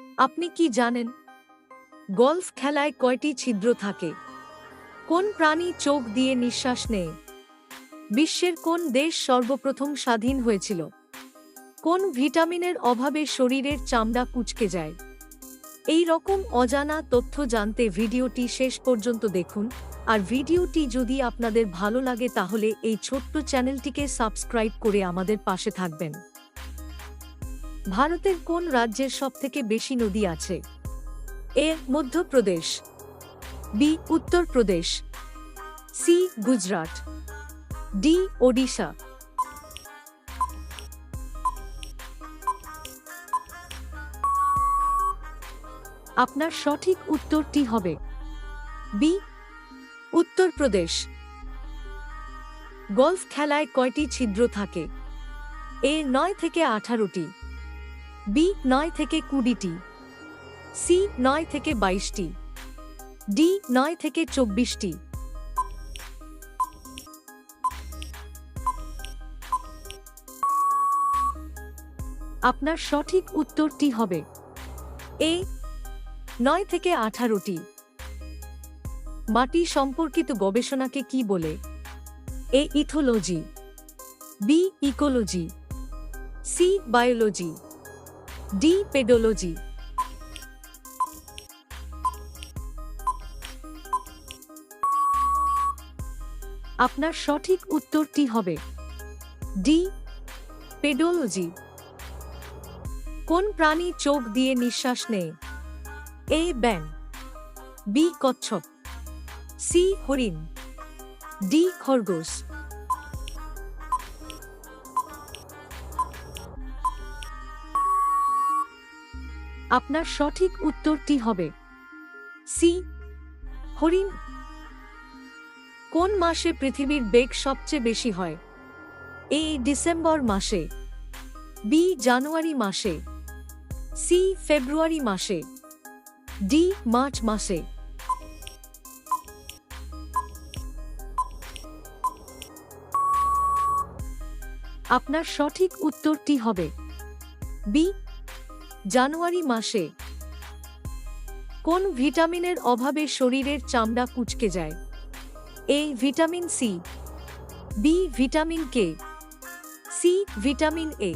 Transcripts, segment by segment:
আপনি কি জানেন গলফ খেলায় কয়টি ছিদ্র থাকে? কোন প্রাণী চোখ দিয়ে নিঃশ্বাস নেয়? বিশ্বের কোন দেশ সর্বপ্রথম স্বাধীন হয়েছিল? কোন ভিটামিনের অভাবে শরীরের চামড়া কুঁচকে যায়? এই রকম অজানা তথ্য জানতে ভিডিওটি শেষ পর্যন্ত দেখুন। আর ভিডিওটি যদি আপনাদের ভালো লাগে তাহলে এই ছোট্ট চ্যানেলটিকে সাবস্ক্রাইব করে আমাদের পাশে থাকবেন। ভারতের কোন রাজ্যের সবথেকে বেশি নদী আছে? A Madhya Pradesh, B Uttar Pradesh, C Gujarat, D Odisha. আপনার সঠিক উত্তরটি হবে বি উত্তরপ্রদেশ। গলফ খেলায় কয়টি ছিদ্র থাকে? এ 9 থেকে 18টি, বি 9 থেকে 20টি, সি 9 থেকে 22টি, ডি 9 থেকে 24টি। আপনার সঠিক উত্তরটি হবে এ 9 থেকে 18টি। মাটি সম্পর্কিত গবেষণাকে কি বলে? A ethology, B ecology, C biology, D pedology. আপনার সঠিক উত্তরটি হবে ডি পেডোলজি। কোন প্রাণী চোখ দিয়ে নিঃশ্বাস নেয়? এ ব্যাঙ, বি কচ্ছপ, সি হরিণ, ডি খরগোশ। আপনার সঠিক উত্তরটি হবে সি হরিণ। কোন মাসে পৃথিবীর বেগ সবচেয়ে বেশি হয়? এ ডিসেম্বর মাসে, বি জানুয়ারি মাসে, সি ফেব্রুয়ারি মাসে, ডি মার্চ মাসে। আপনার সঠিক উত্তরটি হবে বি জানুয়ারি মাসে। কোন ভিটামিনের অভাবে শরীরের চামড়া কুঁচকে যায়? A vitamin C, B vitamin K, C vitamin A,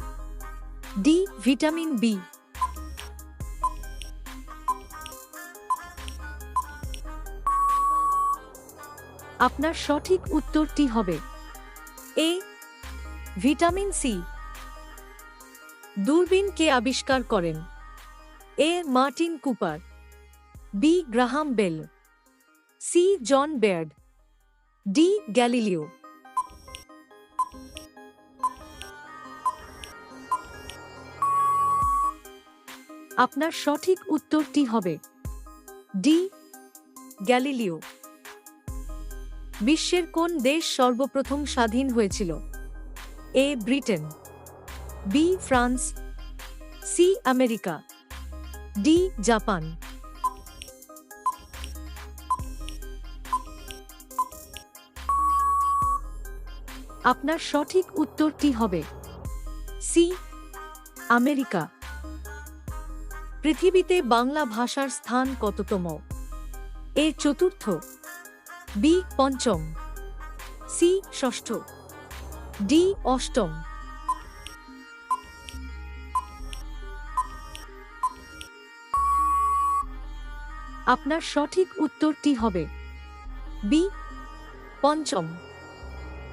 D vitamin B. আপনার সঠিক উত্তরটি হবে এ ভিটামিন সি। দূরবীন কে আবিষ্কার করেন? A Martin Cooper, B Graham Bell, C John Baird, D Galileo. আপনার সঠিক উত্তরটি হবে ডি গ্যালিলিও। বিশ্বের কোন দেশ সর্বপ্রথম স্বাধীন হয়েছিল? A Britain, B France, C America, D Japan. আপনার সঠিক উত্তরটি হবে সি আমেরিকা। পৃথিবীতে বাংলা ভাষার স্থান কততম? এ চতুর্থ, বি পঞ্চম, সি ষষ্ঠ, ডি অষ্টম। আপনার সঠিক উত্তরটি হবে বি পঞ্চম।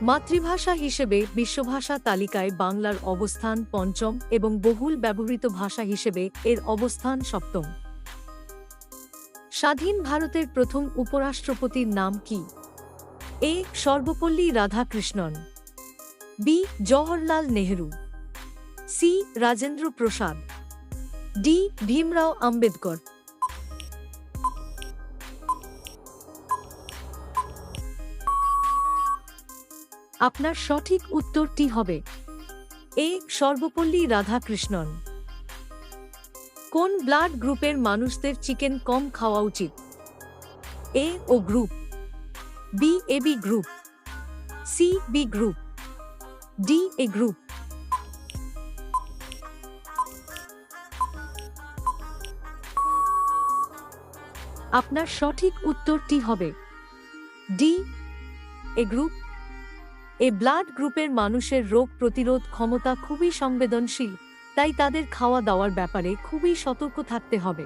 মাতৃভাষা হিসেবে বিশ্বভাষা তালিকায় বাংলার অবস্থান পঞ্চম এবং বহুল ব্যবহৃত ভাষা হিসেবে এর অবস্থান সপ্তম। স্বাধীন ভারতের প্রথম উপরাষ্ট্রপতির নাম কি? এ Sarvepalli Radhakrishnan, B Jawaharlal Nehru, C Rajendra Prasad, D Bhimrao Ambedkar. আপনার সঠিক উত্তরটি হবে এ সর্বপল্লী রাধাকৃষ্ণন। কোন ব্লাড গ্রুপের মানুষদের চিকেন কম খাওয়া উচিত? A O group, B AB group, C B group, D A group. আপনার সঠিক উত্তরটি হবে D A group. A blood গ্রুপের মানুষের রোগ প্রতিরোধ ক্ষমতা খুবই সংবেদনশীল, তাই তাদের খাওয়া দাওয়ার ব্যাপারে খুবই সতর্ক থাকতে হবে।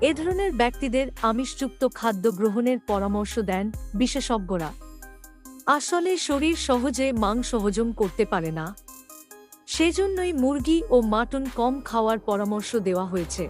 এ ধরনের ব্যক্তিদের আমিষযুক্ত খাদ্য গ্রহণের পরামর্শ দেন বিশেষজ্ঞরা। আসলে শরীর সহজে মাংস হজম করতে পারে না, সেজন্যই মুরগি ও মাটন কম খাওয়ার পরামর্শ দেওয়া হয়েছে।